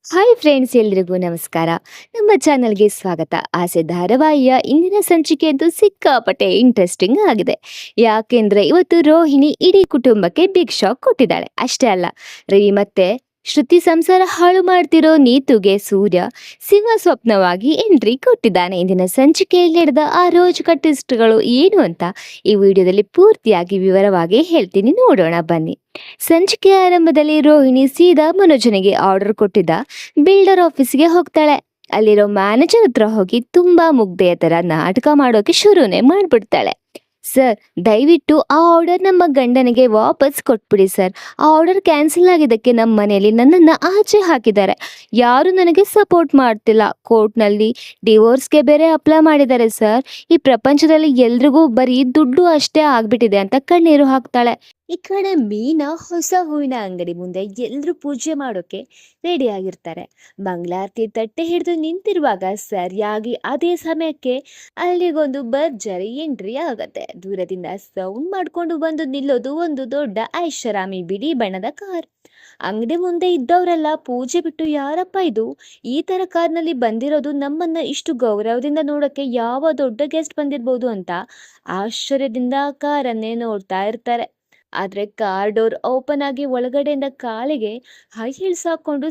Hi friends, ಎಲ್ರಿಗೂ ನಮಸ್ಕಾರ. ನಮ್ಮ ಚಾನಲ್ಗೆ ಸ್ವಾಗತ. ಆಸೆ ಧಾರಾವಾಹಿಯ ಇಂದಿನ ಸಂಚಿಕೆಯಂತೂ ಸಿಕ್ಕಾಪಟ್ಟೆ ಇಂಟ್ರೆಸ್ಟಿಂಗ್ ಆಗಿದೆ. ಯಾಕೆಂದ್ರೆ ಇವತ್ತು ರೋಹಿಣಿ ಇಡೀ ಕುಟುಂಬಕ್ಕೆ ಬಿಗ್ ಶಾಕ್ ಕೊಟ್ಟಿದ್ದಾಳೆ. ಅಷ್ಟೇ ಅಲ್ಲ, ರವಿ ಮತ್ತೆ ಶ್ರುತಿ ಸಂಸಾರ ಹಾಳು ಮಾಡ್ತಿರೋ ನೀತುಗೆ ಸೂರ್ಯ ಸಿಂಹ ಸ್ವಪ್ನವಾಗಿ ಎಂಟ್ರಿ ಕೊಟ್ಟಿದ್ದಾನೆ. ಇಂದಿನ ಸಂಚಿಕೆಯಲ್ಲಿ ನಡೆದ ಆ ರೋಚಕ ಟ್ವಿಸ್ಟ್ಗಳು ಏನು ಅಂತ ಈ ವಿಡಿಯೋದಲ್ಲಿ ಪೂರ್ತಿಯಾಗಿ ವಿವರವಾಗಿ ಹೇಳ್ತೀನಿ, ನೋಡೋಣ ಬನ್ನಿ. ಸಂಚಿಕೆಯ ಆರಂಭದಲ್ಲಿ ರೋಹಿಣಿ ಸೀದಾ ಮನೋಜನಿಗೆ ಆರ್ಡರ್ ಕೊಟ್ಟಿದ್ದ ಬಿಲ್ಡರ್ ಆಫೀಸ್ಗೆ ಹೋಗ್ತಾಳೆ. ಅಲ್ಲಿರೋ ಮ್ಯಾನೇಜರ್ ಹತ್ರ ಹೋಗಿ ತುಂಬಾ ಮುಗ್ಧೆಯ ತರ ನಾಟಕ ಮಾಡೋಕೆ ಶುರುನೇ ಮಾಡ್ಬಿಡ್ತಾಳೆ. ಸರ್, ದಯವಿಟ್ಟು ಆ ಆರ್ಡರ್ ನಮ್ಮ ಗಂಡನಿಗೆ ವಾಪಸ್ ಕೊಟ್ಬಿಡಿ ಸರ್. ಆ ಆರ್ಡರ್ ಕ್ಯಾನ್ಸಲ್ ಆಗಿದ್ದಕ್ಕೆ ನಮ್ಮ ಮನೆಯಲ್ಲಿ ನನ್ನನ್ನ ಆಚೆ ಹಾಕಿದ್ದಾರೆ. ಯಾರು ನನಗೆ ಸಪೋರ್ಟ್ ಮಾಡ್ತಿಲ್ಲ. ಕೋರ್ಟ್ನಲ್ಲಿ ಡಿವೋರ್ಸ್ಗೆ ಬೇರೆ ಅಪ್ಲೈ ಮಾಡಿದ್ದಾರೆ ಸರ್. ಈ ಪ್ರಪಂಚದಲ್ಲಿ ಎಲ್ರಿಗೂ ಬರೀ ದುಡ್ಡು ಅಷ್ಟೇ ಆಗ್ಬಿಟ್ಟಿದೆ ಅಂತ ಕಣ್ಣೀರು ಹಾಕ್ತಾಳೆ. ಈ ಕಡೆ ಮೀನಾ ಹೊಸ ಹೂವಿನ ಅಂಗಡಿ ಮುಂದೆ ಎಲ್ರು ಪೂಜೆ ಮಾಡೋಕೆ ರೆಡಿ ಆಗಿರ್ತಾರೆ. ಮಂಗಳಾರತಿ ತಟ್ಟೆ ಹಿಡಿದು ನಿಂತಿರುವಾಗ ಸರಿಯಾಗಿ ಅದೇ ಸಮಯಕ್ಕೆ ಅಲ್ಲಿಗೊಂದು ಭರ್ಜರಿ ಎಂಟ್ರಿ ಆಗತ್ತೆ. ದೂರದಿಂದ ಸೌಂಡ್ ಮಾಡ್ಕೊಂಡು ಬಂದು ನಿಲ್ಲೋದು ಒಂದು ದೊಡ್ಡ ಐಷಾರಾಮಿ ಬಿಳಿ ಬಣ್ಣದ ಕಾರ್. ಅಂಗಡಿ ಮುಂದೆ ಇದ್ದವರೆಲ್ಲ ಪೂಜೆ ಬಿಟ್ಟು, ಯಾರಪ್ಪ ಇದು, ಈ ತರ ಕಾರ್ನಲ್ಲಿ ಬಂದಿರೋದು, ನಮ್ಮನ್ನ ಇಷ್ಟು ಗೌರವದಿಂದ ನೋಡಕ್ಕೆ ಯಾವ ದೊಡ್ಡ ಗೆಸ್ಟ್ ಬಂದಿರ್ಬೋದು ಅಂತ ಆಶ್ಚರ್ಯದಿಂದ ಆ ಕಾರನ್ನೇ ನೋಡ್ತಾ ಇರ್ತಾರೆ. ಆದ್ರೆ ಕಾರ್ ಡೋರ್ ಓಪನ್ ಆಗಿ ಒಳಗಡೆಯಿಂದ ಕಾಲಿಗೆ ಹೈ ಹೀಲ್ಸ್ ಹಾಕೊಂಡು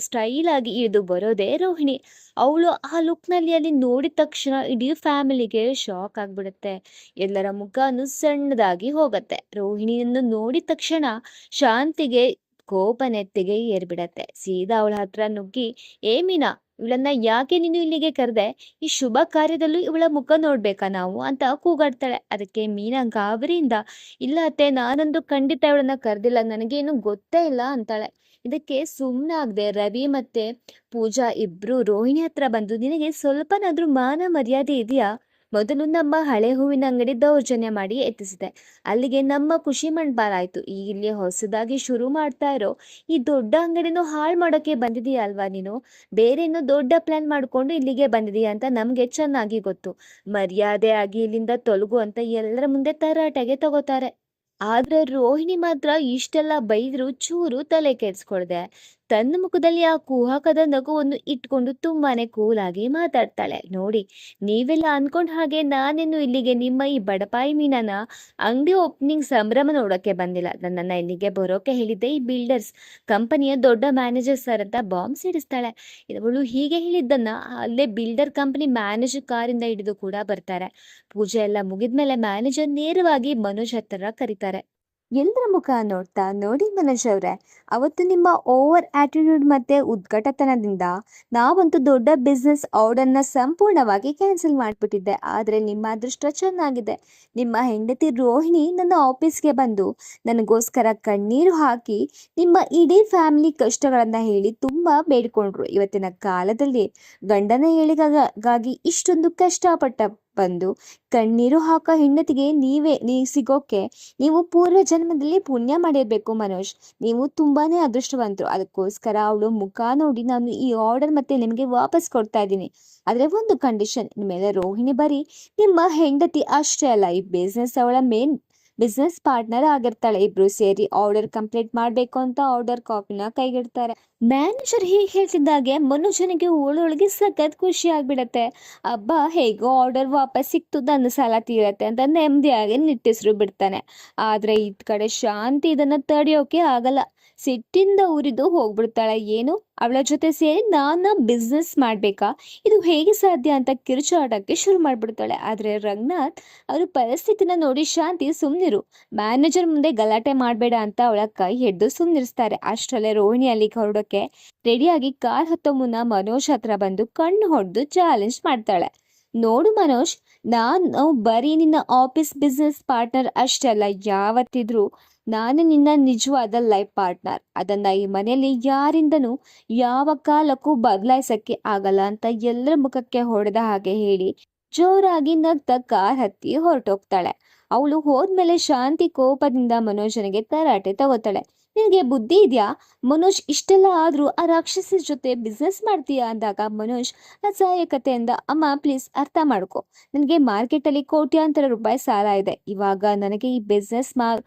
ಸ್ಟೈಲ್ ಆಗಿ ಇಳಿದು ಬರೋದೇ ರೋಹಿಣಿ. ಅವಳು ಆ ಲುಕ್ ನಲ್ಲಿ ಅಲ್ಲಿ ನೋಡಿದ ತಕ್ಷಣ ಇಡೀ ಫ್ಯಾಮಿಲಿಗೆ ಶಾಕ್ ಆಗ್ಬಿಡುತ್ತೆ. ಎಲ್ಲರ ಮುಖನು ಸಣ್ಣದಾಗಿ ಹೋಗತ್ತೆ. ರೋಹಿಣಿಯನ್ನು ನೋಡಿದ ತಕ್ಷಣ ಶಾಂತಿಗೆ ಕೋಪ ನೆತ್ತಿಗೆ ಏರ್ಬಿಡತ್ತೆ. ಸೀದಾ ಅವಳ ಹತ್ರ ನುಗ್ಗಿ, ಏ ಮೀನಾ, ಇವಳನ್ನ ಯಾಕೆ ನೀನು ಇಲ್ಲಿಗೆ ಕರೆದೆ? ಈ ಶುಭ ಕಾರ್ಯದಲ್ಲೂ ಇವಳ ಮುಖ ನೋಡ್ಬೇಕಾ ನಾವು ಅಂತ ಕೂಗಾಡ್ತಾಳೆ. ಅದಕ್ಕೆ ಮೀನಾ ಗಾಬರಿಯಿಂದ, ಇಲ್ಲ ಅತ್ತೆ, ನಾನಂದು ಖಂಡಿತ ಇವಳನ್ನ ಕರೆದಿಲ್ಲ, ನನಗೇನು ಗೊತ್ತೇ ಇಲ್ಲ ಅಂತಾಳೆ. ಇದಕ್ಕೆ ಸುಮ್ಮನಾಗದೆ ರವಿ ಮತ್ತೆ ಪೂಜಾ ಇಬ್ರು ರೋಹಿಣಿ ಹತ್ರ ಬಂದು, ನಿನಗೆ ಸ್ವಲ್ಪನಾದ್ರೂ ಮಾನ ಮರ್ಯಾದೆ ಇದೆಯಾ? ಮೊದಲು ನಮ್ಮ ಹಳೆ ಹೂವಿನ ಅಂಗಡಿ ದೌರ್ಜನ್ಯ ಮಾಡಿ ಎತ್ತಿಸಿದೆ, ಅಲ್ಲಿಗೆ ನಮ್ಮ ಖುಷಿ ಮಣ್ಪಾಲಾಯ್ತು. ಈಗ ಇಲ್ಲಿ ಹೊಸದಾಗಿ ಶುರು ಮಾಡ್ತಾ ಇರೋ ಈ ದೊಡ್ಡ ಅಂಗಡಿನೂ ಹಾಳು ಮಾಡೋಕೆ ಬಂದಿದೀಯ ಅಲ್ವಾ ನೀನು? ಬೇರೆ ಇನ್ನೂ ದೊಡ್ಡ ಪ್ಲಾನ್ ಮಾಡ್ಕೊಂಡು ಇಲ್ಲಿಗೆ ಬಂದಿದೀಯ ಅಂತ ನಮ್ಗೆ ಚೆನ್ನಾಗಿ ಗೊತ್ತು. ಮರ್ಯಾದೆ ಆಗಿ ಇಲ್ಲಿಂದ ತೊಲಗು ಅಂತ ಎಲ್ಲರ ಮುಂದೆ ತರಾಟೆಗೆ ತಗೋತಾರೆ. ಆದ್ರೆ ರೋಹಿಣಿ ಮಾತ್ರ ಇಷ್ಟೆಲ್ಲ ಬೈದ್ರು ಚೂರು ತಲೆ ಕೆಡ್ಸ್ಕೊಳ್ದೆ ತನ್ನ ಮುಖದಲ್ಲಿ ಆ ಕುಹಕದ ನಗುವನ್ನು ಇಟ್ಕೊಂಡು ತುಂಬಾನೇ ಕೂಲ್ ಆಗಿ ಮಾತಾಡ್ತಾಳೆ. ನೋಡಿ, ನೀವೆಲ್ಲ ಅನ್ಕೊಂಡ್ ಹಾಗೆ ನಾನೇನು ಇಲ್ಲಿಗೆ ನಿಮ್ಮ ಈ ಬಡಪಾಯಿ ಮೀನನ ಅಂಗಡಿ ಓಪನಿಂಗ್ ಸಂಭ್ರಮ ನೋಡೋಕೆ ಬಂದಿಲ್ಲ. ನನ್ನನ್ನ ಇಲ್ಲಿಗೆ ಬರೋಕೆ ಹೇಳಿದ್ದೆ ಈ ಬಿಲ್ಡರ್ಸ್ ಕಂಪನಿಯ ದೊಡ್ಡ ಮ್ಯಾನೇಜರ್ ಸರ್ ಅಂತ ಬಾಂಬ್ ಸಿಡಿಸ್ತಾಳೆ. ಇವಳು ಹೀಗೆ ಹೇಳಿದ್ದನ್ನ ಅಲ್ಲೇ ಬಿಲ್ಡರ್ ಕಂಪನಿ ಮ್ಯಾನೇಜರ್ ಕಾರಿಂದ ಹಿಡಿದು ಕೂಡ ಬರ್ತಾರೆ. ಪೂಜೆ ಎಲ್ಲ ಮುಗಿದ್ಮೇಲೆ ಮ್ಯಾನೇಜರ್ ನೇರವಾಗಿ ಮನೋಜ್ ಹತ್ರ ಕರೀತಾರೆ. ಎಲ್ಲರ ಮುಖ ನೋಡ್ತಾ, ನೋಡಿ ಮನೋಜ್ ಅವ್ರೆ, ಅವತ್ತು ನಿಮ್ಮ ಓವರ್ ಆಟಿಟ್ಯೂಡ್ ಮತ್ತೆ ಉದ್ಘಟತನದಿಂದ ನಾವಂತೂ ದೊಡ್ಡ ಬಿಸ್ನೆಸ್ ಆರ್ಡರ್ನ ಸಂಪೂರ್ಣವಾಗಿ ಕ್ಯಾನ್ಸಲ್ ಮಾಡ್ಬಿಟ್ಟಿದ್ದೆ. ಆದ್ರೆ ನಿಮ್ಮ ಅದೃಷ್ಟ ಚೆನ್ನಾಗಿದೆ. ನಿಮ್ಮ ಹೆಂಡತಿ ರೋಹಿಣಿ ನನ್ನ ಆಫೀಸ್ಗೆ ಬಂದು ನನಗೋಸ್ಕರ ಕಣ್ಣೀರು ಹಾಕಿ ನಿಮ್ಮ ಇಡೀ ಫ್ಯಾಮಿಲಿ ಕಷ್ಟಗಳನ್ನ ಹೇಳಿ ತುಂಬಾ ಬೇಡ್ಕೊಂಡ್ರು. ಇವತ್ತಿನ ಕಾಲದಲ್ಲಿ ಗಂಡನ ಏಳಿಗೆಗಾಗಿ ಇಷ್ಟೊಂದು ಕಷ್ಟಪಟ್ಟ ಬಂದು ಕಣ್ಣೀರು ಹಾಕೋ ಹೆಂಡತಿಗೆ ನೀ ಸಿಗೋಕೆ ನೀವು ಪೂರ್ವ ಜನ್ಮದಲ್ಲಿ ಪುಣ್ಯ ಮಾಡಿರ್ಬೇಕು ಮನೋಜ್. ನೀವು ತುಂಬಾನೇ ಅದೃಷ್ಟವಂತರು. ಅದಕ್ಕೋಸ್ಕರ ಅವಳು ಮುಖ ನೋಡಿ ನಾನು ಈ ಆರ್ಡರ್ ಮತ್ತೆ ನಿಮಗೆ ವಾಪಸ್ ಕೊಡ್ತಾ ಇದ್ದೀನಿ. ಆದ್ರೆ ಒಂದು ಕಂಡೀಷನ್, ಇನ್ಮೇಲೆ ರೋಹಿಣಿ ಬರೀ ನಿಮ್ಮ ಹೆಂಡತಿ ಅಷ್ಟೇ ಅಲ್ಲ, ಈ ಬಿಸ್ನೆಸ್ ಅವಳ ಮೇನ್ ಬಿಸ್ನೆಸ್ ಪಾರ್ಟ್ನರ್ ಆಗಿರ್ತಾಳೆ. ಇಬ್ರು ಸೇರಿ ಆರ್ಡರ್ ಕಂಪ್ಲೀಟ್ ಮಾಡ್ಬೇಕು ಅಂತ ಆರ್ಡರ್ ಕಾಪಿನ ಕೈಗಿಡ್ತಾರೆ. ಮ್ಯಾನೇಜರ್ ಹೀಗೆ ಹೇಳ್ತಿದ್ದಾಗೆ ಮನುಷ್ಯನಿಗೆ ಒಳೊಳಗೆ ಸಖತ್ ಖುಷಿ ಆಗ್ಬಿಡತ್ತೆ. ಅಬ್ಬಾ, ಹೇಗೋ ಆರ್ಡರ್ ವಾಪಸ್ ಸಿಕ್ತು, ನನ್ನ ಸಾಲ ತೀರತ್ತೆ ಅಂತ ನೆಮ್ಮದಿಯಾಗಿ ನಿಟ್ಟಿಸ್ರು ಬಿಡ್ತಾನೆ. ಆದ್ರೆ ಇದ್ ಕಡೆ ಶಾಂತಿ ಇದನ್ನ ತಡೆಯೋಕೆ ಆಗಲ್ಲ. ಸಿಟ್ಟಿಂದ ಉರಿದು ಹೋಗ್ಬಿಡ್ತಾಳೆ. ಏನು, ಅವಳ ಜೊತೆ ಸೇರಿ ನಾನ ಬಿಸ್ನೆಸ್ ಮಾಡ್ಬೇಕಾ? ಇದು ಹೇಗೆ ಸಾಧ್ಯ ಅಂತ ಕಿರುಚಾಟಕ್ಕೆ ಶುರು ಮಾಡ್ಬಿಡ್ತಾಳೆ. ಆದ್ರೆ ರಂಗನಾಥ್ ಅವರು ಪರಿಸ್ಥಿತಿನ ನೋಡಿ, ಶಾಂತಿ ಸುಮ್ನಿರು, ಮ್ಯಾನೇಜರ್ ಮುಂದೆ ಗಲಾಟೆ ಮಾಡ್ಬೇಡ ಅಂತ ಅವಳ ಕೈ ಹಿಡ್ದು ಸುಮ್ನಿರಿಸ್ತಾರೆ. ಅಷ್ಟರಲ್ಲೇ ರೋಹಿಣಿ ಅಲ್ಲಿಗೆ ಹೊರಡೋಕೆ ರೆಡಿಯಾಗಿ ಕಾರ್ ಹತ್ತೋ ಮುನ್ನ ಮನೋಜ್ ಹತ್ರ ಬಂದು ಕಣ್ಣು ಹೊಡೆದು ಚಾಲೆಂಜ್ ಮಾಡ್ತಾಳೆ. ನೋಡು ಮನೋಜ್, ನಾನು ಬರೀ ನಿನ್ನ ಆಫೀಸ್ ಬಿಸ್ನೆಸ್ ಪಾರ್ಟ್ನರ್ ಅಷ್ಟೇ ಅಲ್ಲ, ಯಾವತ್ತಿದ್ರು ನಾನು ನಿನ್ನ ನಿಜವಾದ ಲೈಫ್ ಪಾರ್ಟ್ನರ್. ಅದನ್ನ ಈ ಮನೆಯಲ್ಲಿ ಯಾರಿಂದನೂ ಯಾವ ಕಾಲಕ್ಕೂ ಬದಲಾಯಿಸಕ್ಕೆ ಆಗಲ್ಲ ಅಂತ ಎಲ್ಲರ ಮುಖಕ್ಕೆ ಹೊಡೆದ ಹಾಗೆ ಹೇಳಿ ಜೋರಾಗಿ ನಗ್ತ ಕಾರ್ ಹತ್ತಿ ಹೊರಟೋಗ್ತಾಳೆ. ಅವಳು ಹೋದ್ಮೇಲೆ ಶಾಂತಿ ಕೋಪದಿಂದ ಮನೋಜನಿಗೆ ತರಾಟೆ ತಗೋತಾಳೆ. ನಿನಗೆ ಬುದ್ಧಿ ಇದೆಯಾ ಮನೋಜ್? ಇಷ್ಟೆಲ್ಲ ಆದ್ರೂ ಆ ರಾಕ್ಷಸಿ ಜೊತೆ ಬಿಸ್ನೆಸ್ ಮಾಡ್ತೀಯಾ ಅಂದಾಗ ಮನೋಜ್ ಅಸಹಾಯಕತೆಯಿಂದ, ಅಮ್ಮ ಪ್ಲೀಸ್ ಅರ್ಥ ಮಾಡ್ಕೊ, ನನಗೆ ಮಾರ್ಕೆಟ್ ಅಲ್ಲಿ ಕೋಟ್ಯಾಂತರ ರೂಪಾಯಿ ಸಾಲ ಇದೆ. ಇವಾಗ ನನಗೆ ಈ ಬಿಸ್ನೆಸ್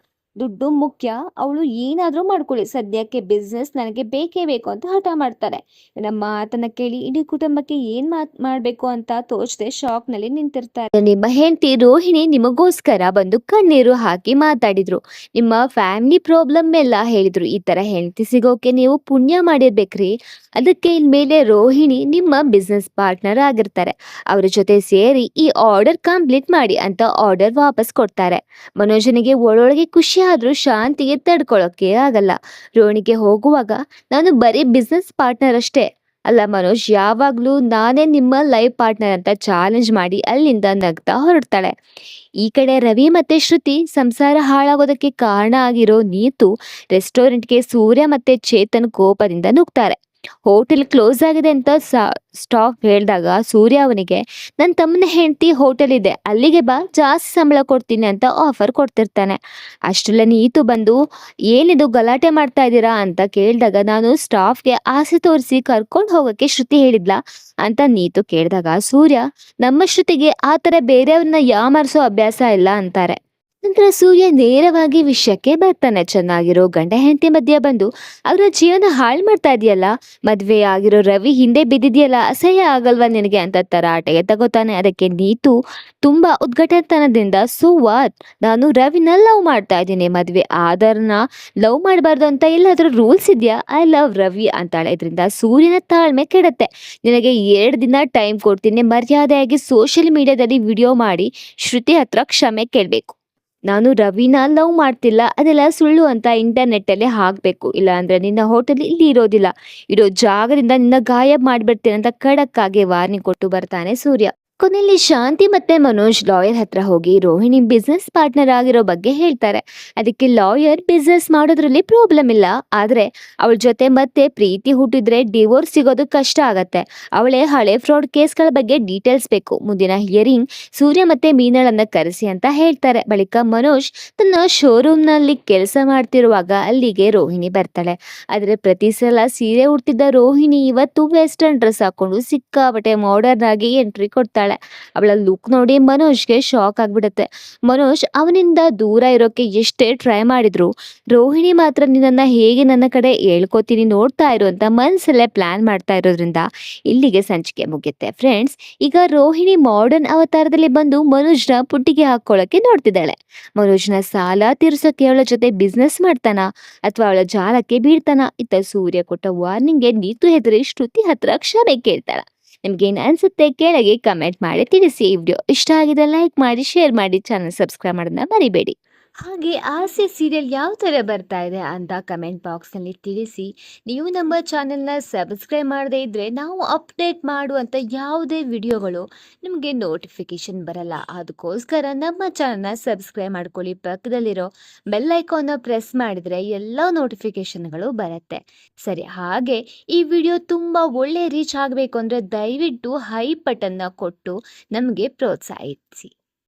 ದುಡ್ಡು ಮುಖ್ಯ, ಅವಳು ಏನಾದರೂ ಮಾಡ್ಕೊಳ್ಳಿ, ಸದ್ಯಕ್ಕೆ ಬಿಸ್ನೆಸ್ ನನಗೆ ಬೇಕೇ ಬೇಕು ಅಂತ ಹಠ ಮಾಡ್ತಾರೆ. ನಮ್ಮ ಮಾತನ್ನ ಕೇಳಿ ಇಡೀ ಕುಟುಂಬಕ್ಕೆ ಏನ್ ಮಾಡ್ಬೇಕು ಅಂತ ತೋಚದೆ ಶಾಕ್ನಲ್ಲಿ ನಿಂತಿರ್ತಾರೆ. ನಿಮ್ಮ ಹೆಂಡತಿ ರೋಹಿಣಿ ನಿಮಗೋಸ್ಕರ ಬಂದು ಕಣ್ಣೀರು ಹಾಕಿ ಮಾತಾಡಿದ್ರು. ನಿಮ್ಮ ಫ್ಯಾಮಿಲಿ ಪ್ರಾಬ್ಲಮ್ ಎಲ್ಲ ಹೇಳಿದ್ರು. ಈ ತರ ಹೆಂಡತಿ ಸಿಗೋಕೆ ನೀವು ಪುಣ್ಯ ಮಾಡಿರ್ಬೇಕ್ರಿ. ಅದಕ್ಕೆ ಇನ್ಮೇಲೆ ರೋಹಿಣಿ ನಿಮ್ಮ ಬಿಸ್ನೆಸ್ ಪಾರ್ಟ್ನರ್ ಆಗಿರ್ತಾರೆ. ಅವ್ರ ಜೊತೆ ಸೇರಿ ಈ ಆರ್ಡರ್ ಕಂಪ್ಲೀಟ್ ಮಾಡಿ ಅಂತ ಆರ್ಡರ್ ವಾಪಸ್ ಕೊಡ್ತಾರೆ. ಮನೋಜನಿಗೆ ಒಳೊಳಗೆ ಖುಷಿ ಆದ್ರೂ ಶಾಂತಿಗೆ ತಡ್ಕೊಳಕ್ಕೆ ಆಗಲ್ಲ. ರೋಹಿಣಿಗೆ ಹೋಗುವಾಗ, ನಾನು ಬರೀ ಬಿಸ್ನೆಸ್ ಪಾರ್ಟ್ನರ್ ಅಷ್ಟೇ ಅಲ್ಲ ಮನೋಜ್, ಯಾವಾಗ್ಲೂ ನಾನೇ ನಿಮ್ಮ ಲೈಫ್ ಪಾರ್ಟ್ನರ್ ಅಂತ ಚಾಲೆಂಜ್ ಮಾಡಿ ಅಲ್ಲಿಂದ ನಗ್ತಾ ಹೊರಡ್ತಾಳೆ. ಈ ಕಡೆ ರವಿ ಮತ್ತೆ ಶ್ರುತಿ ಸಂಸಾರ ಹಾಳಾಗೋದಕ್ಕೆ ಕಾರಣ ಆಗಿರೋ ನೀತು ರೆಸ್ಟೋರೆಂಟ್ಗೆ ಸೂರ್ಯ ಮತ್ತೆ ಚೇತನ್ ಕೋಪದಿಂದ ನುಗ್ತಾರೆ. ಹೋಟೆಲ್ ಕ್ಲೋಸ್ ಆಗಿದೆ ಅಂತ ಸ್ಟಾಫ್ ಹೇಳಿದಾಗ ಸೂರ್ಯ ಅವನಿಗೆ, ನನ್ನ ತಮ್ಮನ ಹೆಂಡತಿ ಹೋಟೆಲ್ ಇದೆ, ಅಲ್ಲಿಗೆ ಬಾ, ಜಾಸ್ತಿ ಸಂಬಳ ಕೊಡ್ತೀನಿ ಅಂತ ಆಫರ್ ಕೊಡ್ತಿರ್ತಾನೆ. ಅಷ್ಟರಲ್ಲೇ ನೀತು ಬಂದು, ಏನಿದು ಗಲಾಟೆ ಮಾಡ್ತಾ ಇದ್ದೀರಾ ಅಂತ ಕೇಳಿದಾಗ, ನಾನು ಸ್ಟಾಫ್ಗೆ ಆಸೆ ತೋರಿಸಿ ಕರ್ಕೊಂಡು ಹೋಗಕ್ಕೆ ಶ್ರುತಿ ಹೇಳಿದ್ಲಾ ಅಂತ ನೀತು ಕೇಳಿದಾಗ ಸೂರ್ಯ, ನಮ್ಮ ಶ್ರುತಿಗೆ ಆ ಥರ ಬೇರೆಯವ್ರನ್ನ ಯಾಮಾರಿಸೋ ಅಭ್ಯಾಸ ಇಲ್ಲ ಅಂತಾರೆ. ನಂತರ ಸೂರ್ಯ ನೇರವಾಗಿ ವಿಷಯಕ್ಕೆ ಬರ್ತಾನೆ. ಚೆನ್ನಾಗಿರೋ ಗಂಡ ಹೆಂಡತಿ ಮಧ್ಯೆ ಬಂದು ಅವರ ಜೀವನ ಹಾಳು ಮಾಡ್ತಾ ಇದೆಯಲ್ಲ, ಮದ್ವೆ ಆಗಿರೋ ರವಿ ಹಿಂದೆ ಬಿದ್ದಿದ್ಯಲ್ಲ, ಅಸಹ್ಯ ಆಗಲ್ವಾ ನಿನಗೆ ಅಂತ ತರಾಟೆಗೆ ತಗೋತಾನೆ. ಅದಕ್ಕೆ ನೀತು ತುಂಬಾ ಉದ್ಘಾಟನದಿಂದ, ಸೋ ವಾಟ್, ನಾನು ರವಿನ ಲವ್ ಮಾಡ್ತಾ ಇದ್ದೀನಿ, ಮದ್ವೆ ಆದರ್ನ ಲವ್ ಮಾಡಬಾರ್ದು ಅಂತ ಎಲ್ಲಾದ್ರೂ ರೂಲ್ಸ್ ಇದೆಯಾ, ಐ ಲವ್ ರವಿ ಅಂತಾಳೆ. ಇದರಿಂದ ಸೂರ್ಯನ ತಾಳ್ಮೆ ಕೆಡುತ್ತೆ. ನಿನಗೆ 2 ದಿನ ಟೈಮ್ ಕೊಡ್ತೀನಿ, ಮರ್ಯಾದೆಯಾಗಿ ಸೋಷಿಯಲ್ ಮೀಡಿಯಾದಲ್ಲಿ ವಿಡಿಯೋ ಮಾಡಿ ಶ್ರುತಿ ಹತ್ರ ಕ್ಷಮೆ ಕೇಳಬೇಕು. ನಾನು ರವಿನ ಲವ್ ಮಾಡ್ತಿಲ್ಲ, ಅದೆಲ್ಲ ಸುಳ್ಳು ಅಂತ ಇಂಟರ್ನೆಟ್ಟಲ್ಲಿ ಹಾಕಬೇಕು, ಇಲ್ಲ ಅಂದ್ರೆ ನಿನ್ನ ಹೋಟೆಲ್ ಇಲ್ಲಿ ಇರೋದಿಲ್ಲ, ಇರೋ ಜಾಗದಿಂದ ನಿನ್ನ ಗಾಯಬ್ ಮಾಡಿಬಿಡ್ತೇನೆ ಅಂತ ಖಡಕ್ ಆಗಿ ವಾರ್ನಿಂಗ್ ಕೊಟ್ಟು ಬರ್ತಾನೆ ಸೂರ್ಯ. ಕೊನೆಯಲ್ಲಿ ಶಾಂತಿ ಮತ್ತೆ ಮನೋಜ್ ಲಾಯರ್ ಹತ್ರ ಹೋಗಿ ರೋಹಿಣಿ ಬಿಸ್ನೆಸ್ ಪಾರ್ಟ್ನರ್ ಆಗಿರೋ ಬಗ್ಗೆ ಹೇಳ್ತಾರೆ. ಅದಕ್ಕೆ ಲಾಯರ್, ಬಿಸ್ನೆಸ್ ಮಾಡೋದ್ರಲ್ಲಿ ಪ್ರಾಬ್ಲಮ್ ಇಲ್ಲ, ಆದ್ರೆ ಅವಳ ಜೊತೆ ಮತ್ತೆ ಪ್ರೀತಿ ಹುಟ್ಟಿದ್ರೆ ಡಿವೋರ್ಸ್ ಸಿಗೋದು ಕಷ್ಟ ಆಗತ್ತೆ. ಅವಳೇ ಹಳೆ ಫ್ರಾಡ್ ಕೇಸ್ಗಳ ಬಗ್ಗೆ ಡೀಟೇಲ್ಸ್ ಬೇಕು. ಮುಂದಿನ ಹಿಯರಿಂಗ್ ಸೂರ್ಯ ಮತ್ತೆ ಮೀನಳನ್ನ ಕರೆಸಿ ಅಂತ ಹೇಳ್ತಾರೆ. ಬಳಿಕ ಮನೋಜ್ ತನ್ನ ಶೋರೂಮ್ ನಲ್ಲಿ ಕೆಲಸ ಮಾಡ್ತಿರುವಾಗ ಅಲ್ಲಿಗೆ ರೋಹಿಣಿ ಬರ್ತಾಳೆ. ಆದ್ರೆ ಪ್ರತಿ ಸಲ ಸೀರೆ ಉಡ್ತಿದ್ದ ರೋಹಿಣಿ ಇವತ್ತು ವೆಸ್ಟರ್ನ್ ಡ್ರೆಸ್ ಹಾಕೊಂಡು ಸಿಕ್ಕಾಪಟ್ಟೆ ಮಾಡರ್ನ್ ಆಗಿ ಎಂಟ್ರಿ ಕೊಡ್ತಾಳೆ. ಅವಳ ಲುಕ್ ನೋಡಿ ಮನೋಜ್ಗೆ ಶಾಕ್ ಆಗ್ಬಿಡುತ್ತೆ. ಮನೋಜ್ ಅವನಿಂದ ದೂರ ಇರೋಕೆ ಎಷ್ಟೇ ಟ್ರೈ ಮಾಡಿದ್ರು ರೋಹಿಣಿ ಮಾತ್ರ ನಿನ್ನನ್ನ ಹೇಗೆ ನನ್ನ ಕಡೆ ಹೇಳ್ಕೊತೀನಿ ನೋಡ್ತಾ ಇರು ಅಂತ ಮನ್ಸಲ್ಲೇ ಪ್ಲಾನ್ ಮಾಡ್ತಾ ಇರೋದ್ರಿಂದ ಇಲ್ಲಿಗೆ ಸಂಚಿಕೆ ಮುಗಿಯುತ್ತೆ. ಫ್ರೆಂಡ್ಸ್, ಈಗ ರೋಹಿಣಿ ಮಾಡರ್ನ್ ಅವತಾರದಲ್ಲಿ ಬಂದು ಮನೋಜ್ನ ಪುಟ್ಟಿಗೆ ಹಾಕೊಳ್ಳೋಕೆ ನೋಡ್ತಿದ್ದಾಳೆ. ಮನೋಜ್ನ ಸಾಲ ತೀರ್ಸೋಕೆ ಅವಳ ಜೊತೆ ಬಿಸ್ನೆಸ್ ಮಾಡ್ತಾನ ಅಥವಾ ಅವಳ ಜಾಲಕ್ಕೆ ಬೀಳ್ತಾನ? ಇತ್ತ ಸೂರ್ಯ ಕೊಟ್ಟ ವಾರ್ನಿಂಗ್ಗೆ ನೀತು ಹೆದರಿ ಶ್ರುತಿ ಹತ್ರ ಕ್ಷಮೆ ಕೇಳ್ತಾಳ. ನಿಮ್ಗೇನು ಅನ್ಸುತ್ತೆ ಕೆಳಗೆ ಕಮೆಂಟ್ ಮಾಡಿ ತಿಳಿಸಿ. ಈ ವಿಡಿಯೋ ಇಷ್ಟ ಆಗಿದೆ ಲೈಕ್ ಮಾಡಿ, ಶೇರ್ ಮಾಡಿ, ಚಾನಲ್ ಸಬ್ಸ್ಕ್ರೈಬ್ ಮಾಡೋದನ್ನ ಮರಿಬೇಡಿ. ಹಾಗೆ ಆಸೆ ಸೀರಿಯಲ್ ಯಾವ ಥರ ಬರ್ತಾ ಇದೆ ಅಂತ ಕಮೆಂಟ್ ಬಾಕ್ಸ್ನಲ್ಲಿ ತಿಳಿಸಿ. ನೀವು ನಮ್ಮ ಚಾನೆಲ್ನ ಸಬ್ಸ್ಕ್ರೈಬ್ ಮಾಡದೇ ಇದ್ದರೆ ನಾವು ಅಪ್ಡೇಟ್ ಮಾಡುವಂಥ ಯಾವುದೇ ವಿಡಿಯೋಗಳು ನಿಮಗೆ ನೋಟಿಫಿಕೇಶನ್ ಬರಲ್ಲ. ಅದಕ್ಕೋಸ್ಕರ ನಮ್ಮ ಚಾನಲ್ನ ಸಬ್ಸ್ಕ್ರೈಬ್ ಮಾಡ್ಕೊಳ್ಳಿ. ಪಕ್ಕದಲ್ಲಿರೋ ಬೆಲ್ ಐಕಾನ್ನ ಪ್ರೆಸ್ ಮಾಡಿದರೆ ಎಲ್ಲ ನೋಟಿಫಿಕೇಶನ್ಗಳು ಬರುತ್ತೆ. ಸರಿ, ಹಾಗೆ ಈ ವಿಡಿಯೋ ತುಂಬ ಒಳ್ಳೆ ರೀಚ್ ಆಗಬೇಕು ಅಂದರೆ ದಯವಿಟ್ಟು ಹೈ ಬಟನ್ನ ಕೊಟ್ಟು ನಮಗೆ ಪ್ರೋತ್ಸಾಹಿಸಿ.